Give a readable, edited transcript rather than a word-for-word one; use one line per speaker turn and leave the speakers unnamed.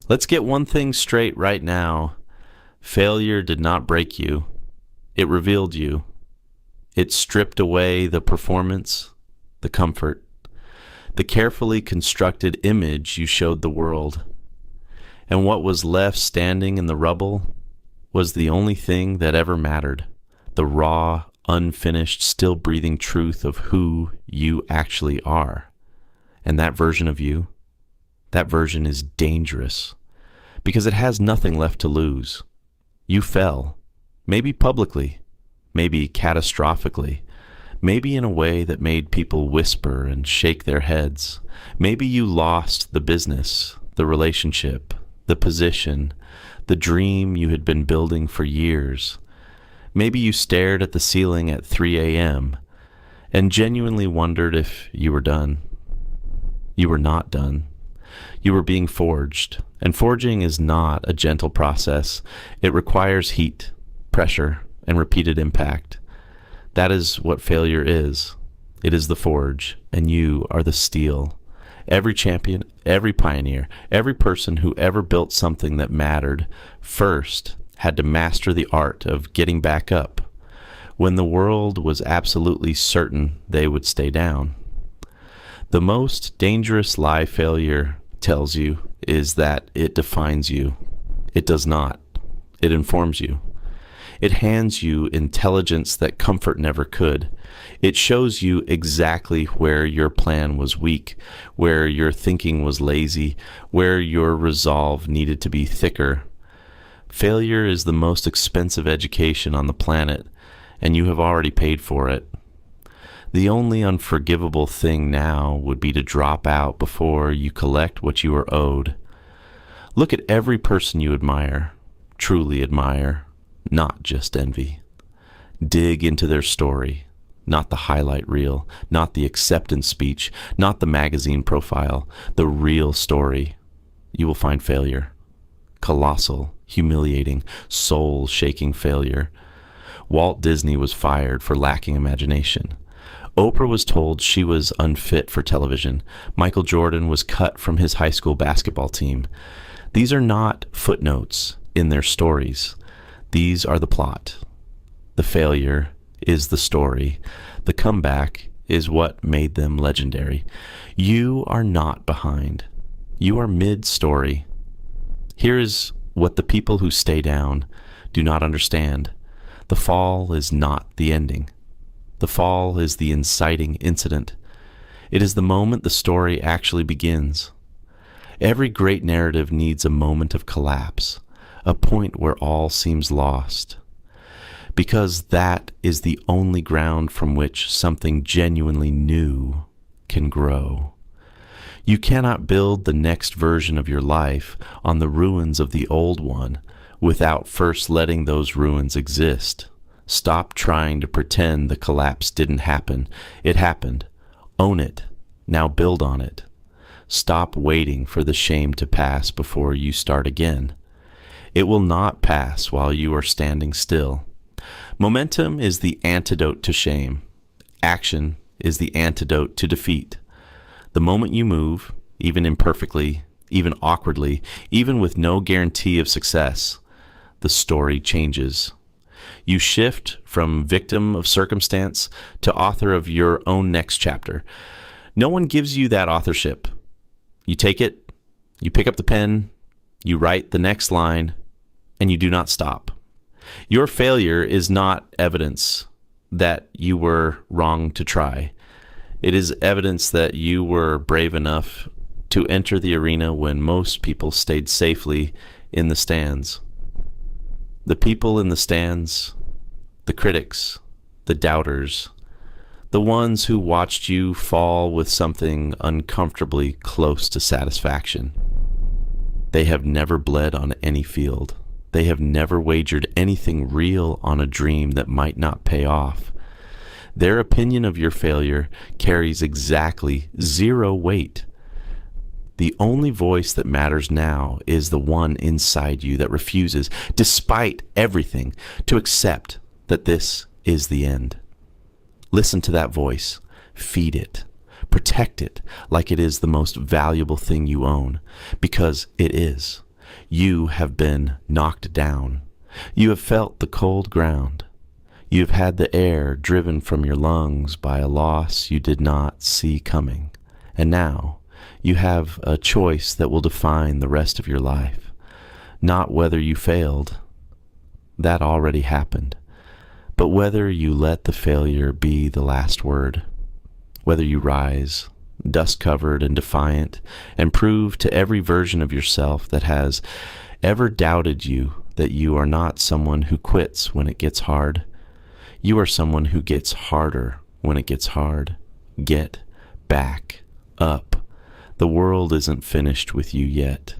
Let's get one thing straight right now. Failure did not break you. It revealed you. It stripped away the performance, the comfort, the carefully constructed image you showed the world. And what was left standing in the rubble was the only thing that ever mattered, the raw, unfinished, still breathing truth of who you actually are. And that version of you, that version is dangerous because it has nothing left to lose. You fell, maybe publicly, maybe catastrophically, maybe in a way that made people whisper and shake their heads. Maybe you lost the business, the relationship, the position, the dream you had been building for years. Maybe you stared at the ceiling at 3 a.m. and genuinely wondered if you were done. You were not done. You were being forged, and forging is not a gentle process. It requires heat, pressure, and repeated impact. That is what failure is. It is the forge, and you are the steel. Every champion, every pioneer, every person who ever built something that mattered first had to master the art of getting back up when the world was absolutely certain they would stay down. The most dangerous lie failure tells you is that it defines you. It does not. It informs you. It hands you intelligence that comfort never could. It shows you exactly where your plan was weak, where your thinking was lazy, where your resolve needed to be thicker. Failure is the most expensive education on the planet, and you have already paid for it. The only unforgivable thing now would be to drop out before you collect what you are owed. Look at every person you admire, truly admire, not just envy. Dig into their story, not the highlight reel, not the acceptance speech, not the magazine profile, the real story. You will find failure. Colossal, humiliating, soul-shaking failure. Walt Disney was fired for lacking imagination. Oprah was told she was unfit for television. Michael Jordan was cut from his high school basketball team. These are not footnotes in their stories. These are the plot. The failure is the story. The comeback is what made them legendary. You are not behind. You are mid-story. Here is what the people who stay down do not understand. The fall is not the ending. The fall is the inciting incident. It is the moment the story actually begins. Every great narrative needs a moment of collapse, a point where all seems lost, because that is the only ground from which something genuinely new can grow. You cannot build the next version of your life on the ruins of the old one without first letting those ruins exist. Stop trying to pretend the collapse didn't happen. It happened. Own it. Now build on it. Stop waiting for the shame to pass before you start again. It will not pass while you are standing still. Momentum is the antidote to shame. Action is the antidote to defeat. The moment you move, even imperfectly, even awkwardly, even with no guarantee of success, the story changes. You shift from victim of circumstance to author of your own next chapter. No one gives you that authorship. You take it, you pick up the pen, you write the next line, and you do not stop. Your failure is not evidence that you were wrong to try. It is evidence that you were brave enough to enter the arena when most people stayed safely in the stands. The people in the stands, the critics, the doubters, the ones who watched you fall with something uncomfortably close to satisfaction. They have never bled on any field. They have never wagered anything real on a dream that might not pay off. Their opinion of your failure carries exactly 0 weight. The only voice that matters now is the one inside you that refuses, despite everything, to accept that this is the end. Listen to that voice. Feed it. Protect it like it is the most valuable thing you own, because it is. You have been knocked down. You have felt the cold ground. You have had the air driven from your lungs by a loss you did not see coming. And now you have a choice that will define the rest of your life. Not whether you failed. That already happened. But whether you let the failure be the last word. Whether you rise, dust-covered and defiant, and prove to every version of yourself that has ever doubted you that you are not someone who quits when it gets hard. You are someone who gets harder when it gets hard. Get back up. The world isn't finished with you yet.